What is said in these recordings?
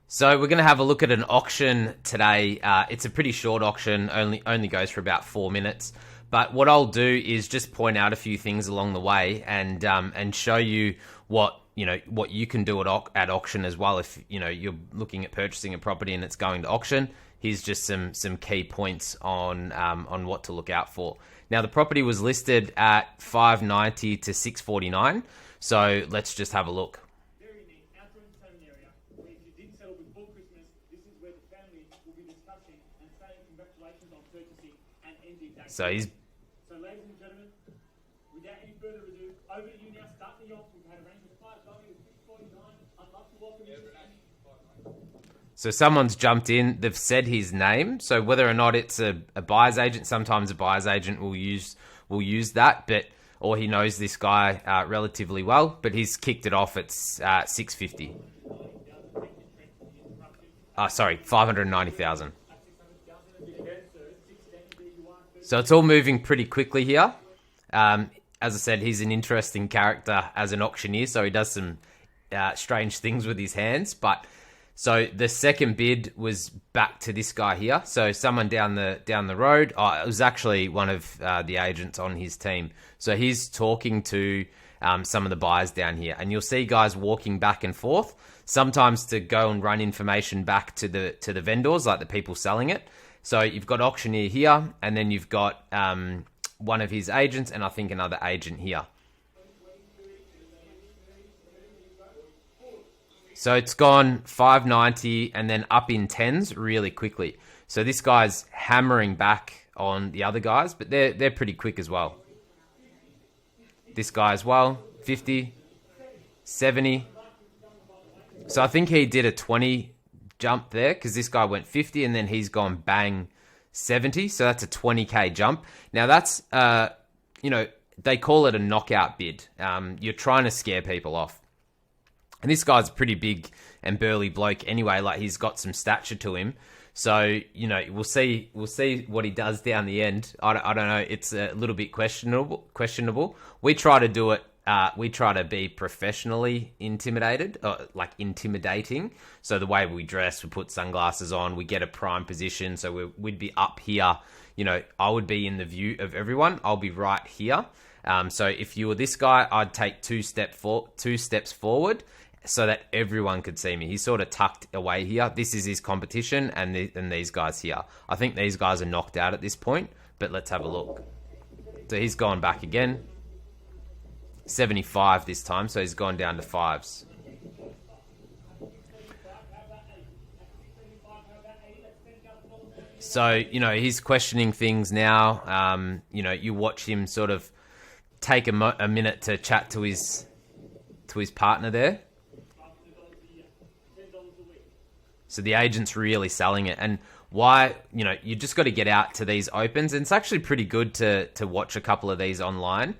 So we're going to have a look at an auction today. It's a pretty short auction, only goes for about 4 minutes. But what I'll do is just point out a few things along the way and show you what you can do at auction as well. If you're looking at purchasing a property and it's going to auction, here's just some key points on what to look out for. Now the property was listed at 590 to 649. So let's just have a look. So he's. So, ladies and gentlemen, without any further ado, over to you now. Start the yacht. We've had a range of 590 to 649. I'd love to welcome you. So someone's jumped in. They've said his name. So whether or not it's a buyer's agent, sometimes a buyer's agent will use that, or he knows this guy relatively well. But he's kicked it off at 650. Sorry, 590,000. So it's all moving pretty quickly here. As I said, he's an interesting character as an auctioneer, so he does some strange things with his hands. But so the second bid was back to this guy here. So someone down the road. It was actually one of the agents on his team. So he's talking to some of the buyers down here, and you'll see guys walking back and forth. Sometimes to go and run information back to the vendors, like the people selling it. So you've got auctioneer here, and then you've got one of his agents, and I think another agent here. So it's gone 590 and then up in tens really quickly. So this guy's hammering back on the other guys, but they're pretty quick as well. This guy as well, 50, 70. So I think he did a 20 jump there because this guy went 50 and then he's gone bang 70. So that's a 20k jump. Now that's, they call it a knockout bid. You're trying to scare people off. And this guy's a pretty big and burly bloke anyway. Like he's got some stature to him. So, we'll see what he does down the end. I don't know. It's a little bit questionable. We try to do it. We try to be professionally intimidating. So the way we dress, we put sunglasses on, we get a prime position. So we'd be up here. I would be in the view of everyone. I'll be right here. So if you were this guy, I'd take two steps forward so that everyone could see me. He's sort of tucked away here. This is his competition and these guys here. I think these guys are knocked out at this point, but let's have a look. So he's gone back again. 75 this time, so he's gone down to fives. So, he's questioning things now. You watch him sort of take a minute to chat to his partner there. So the agent's really selling it. And why, you just got to get out to these opens. And it's actually pretty good to watch a couple of these online.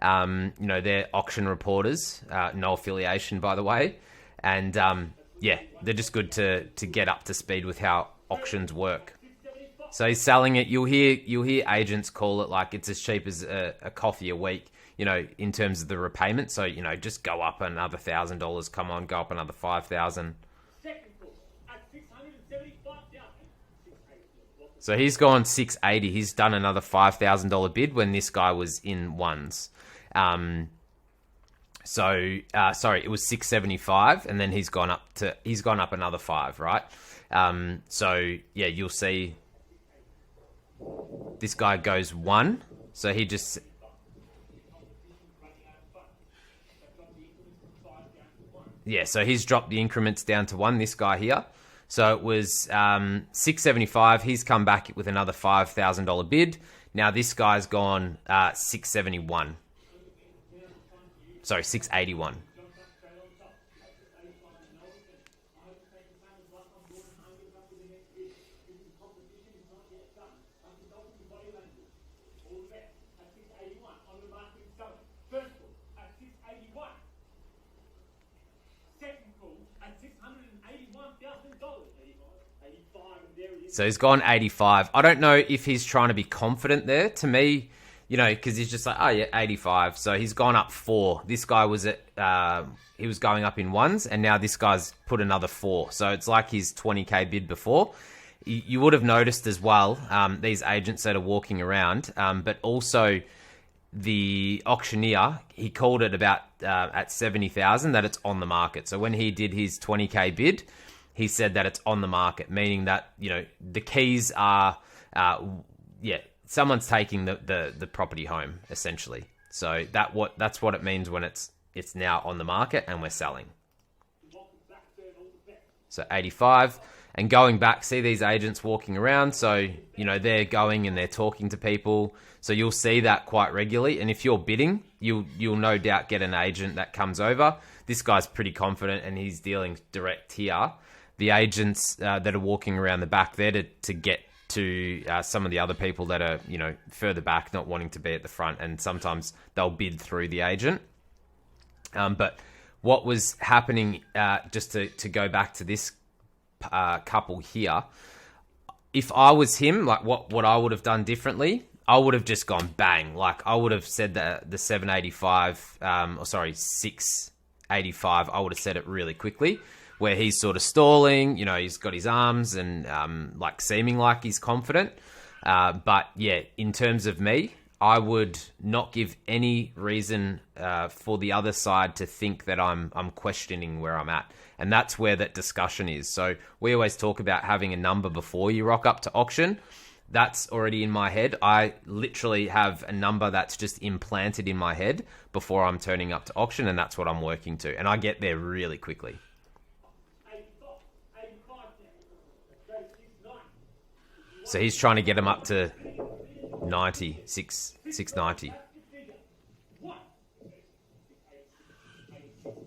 They're auction reporters, no affiliation, by the way. And, they're just good to get up to speed with how auctions work. So he's selling it. You'll hear agents call it like it's as cheap as a coffee a week, in terms of the repayment. So, just go up another $1,000. Come on, go up another 5,000. So he's gone 680. He's done another $5,000 bid when this guy was in ones. Sorry, it was 675, and then he's gone up another 5, right? You'll see this guy goes 1. So he just. Yeah, so he's dropped the increments down to 1, this guy here. So it was 675. He's come back with another $5,000 bid. Now this guy's gone 671. Sorry, 681. So he's gone 85. I don't know if he's trying to be confident there. To me, you know, because he's just like, oh yeah, 85. So he's gone up 4. This guy was at, he was going up in ones, and now this guy's put another 4. So it's like his 20K bid before. You would have noticed as well, these agents that are walking around, but also the auctioneer, he called it about at 70,000 that it's on the market. So when he did his 20K bid, he said that it's on the market, meaning that, you know, the keys are, someone's taking the property home essentially. So that's what it means when it's now on the market and we're selling. So 85. And going back, see these agents walking around. So, you know, they're going and they're talking to people. So you'll see that quite regularly. And if you're bidding, you'll no doubt get an agent that comes over. This guy's pretty confident and he's dealing direct here. The agents that are walking around the back there to get to some of the other people that are, you know, further back, not wanting to be at the front. And sometimes they'll bid through the agent. But what was happening, just to go back to this couple here, if I was him, like what I would have done differently, I would have just gone bang. Like I would have said that the 785, 685, I would have said it really quickly, where he's sort of stalling, you know, he's got his arms and like seeming like he's confident. But yeah, in terms of me, I would not give any reason for the other side to think that I'm questioning where I'm at. And that's where that discussion is. So we always talk about having a number before you rock up to auction. That's already in my head. I literally have a number that's just implanted in my head before I'm turning up to auction, and that's what I'm working to. And I get there really quickly. So he's trying to get him up to 90, 690.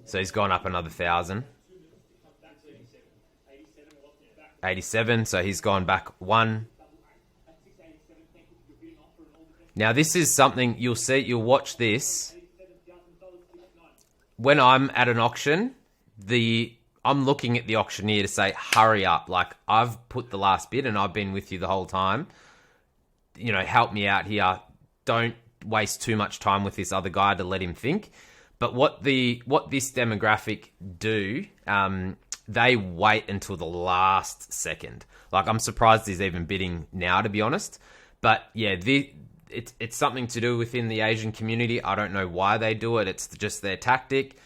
So he's gone up another 1,000. 87, so he's gone back 1. Now this is something you'll see, you'll watch this. When I'm at an auction, I'm looking at the auctioneer to say, hurry up. Like, I've put the last bid and I've been with you the whole time. You know, help me out here. Don't waste too much time with this other guy to let him think. But what this demographic do, they wait until the last second. Like, I'm surprised he's even bidding now, to be honest. But yeah, it's something to do within the Asian community. I don't know why they do it. It's just their tactic.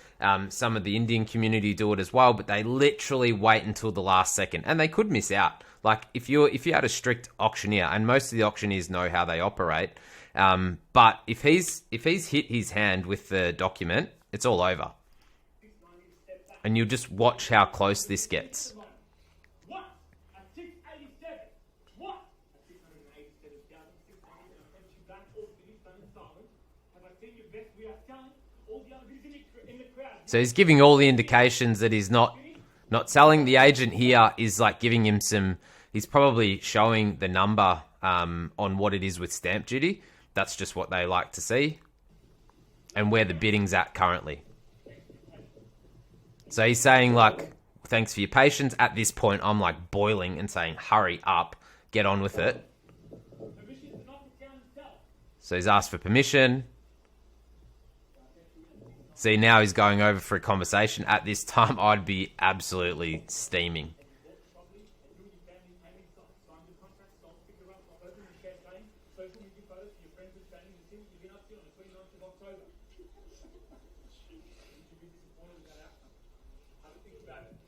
Some of the Indian community do it as well, but they literally wait until the last second, and they could miss out. Like if you had a strict auctioneer, and most of the auctioneers know how they operate, but if he's hit his hand with the document, it's all over. And you'll just watch how close this gets. So he's giving all the indications that he's not selling. The agent here is like giving him he's probably showing the number on what it is with stamp duty. That's just what they like to see. And where the bidding's at currently. So he's saying like, thanks for your patience. At this point, I'm like boiling and saying, hurry up, get on with it. So he's asked for permission. See, now he's going over for a conversation. At this time, I'd be absolutely steaming.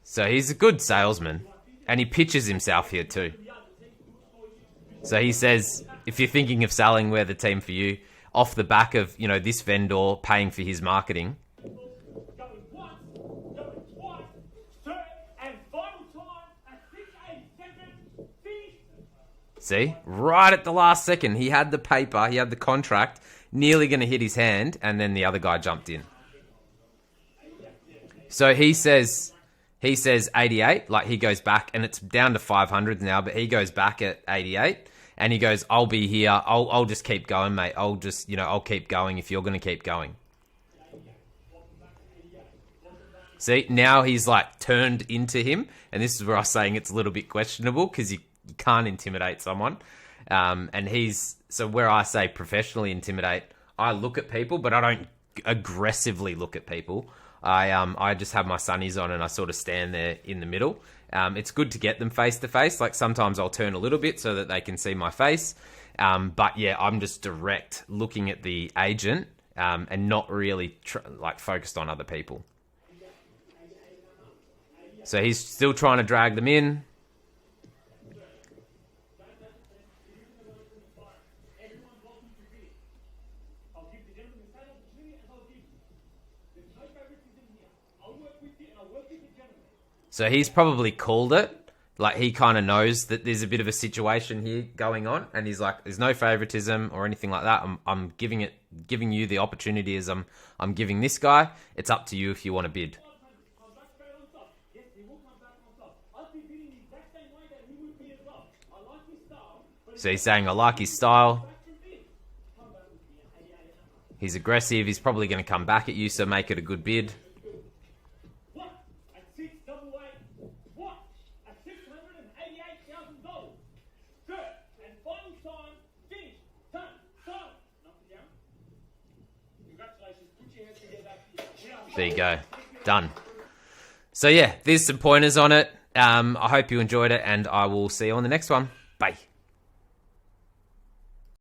So he's a good salesman, and he pitches himself here too. So he says, if you're thinking of selling, we're the team for you, off the back of, you know, this vendor paying for his marketing. See, right at the last second, he had the paper, he had the contract, nearly going to hit his hand, and then the other guy jumped in. So he says 88, like he goes back, and it's down to 500 now, but he goes back at 88, and he goes, I'll be here, I'll just keep going, mate, I'll keep going if you're going to keep going. See, now he's like turned into him, and this is where I was saying it's a little bit questionable, because you can't intimidate someone. And so where I say professionally intimidate, I look at people, but I don't aggressively look at people. I just have my sunnies on and I sort of stand there in the middle. It's good to get them face to face. Like sometimes I'll turn a little bit so that they can see my face. But yeah, I'm just direct looking at the agent and not really focused on other people. So he's still trying to drag them in. So he's probably called it. Like he kind of knows that there's a bit of a situation here going on, and he's like, "There's no favoritism or anything like that. I'm giving you the opportunity as I'm giving this guy. It's up to you if you want to bid." So he's saying, "I like his style. He's aggressive. He's probably going to come back at you, so make it a good bid." There you go. Done. So yeah, there's some pointers on it. I hope you enjoyed it, and I will see you on the next one. Bye.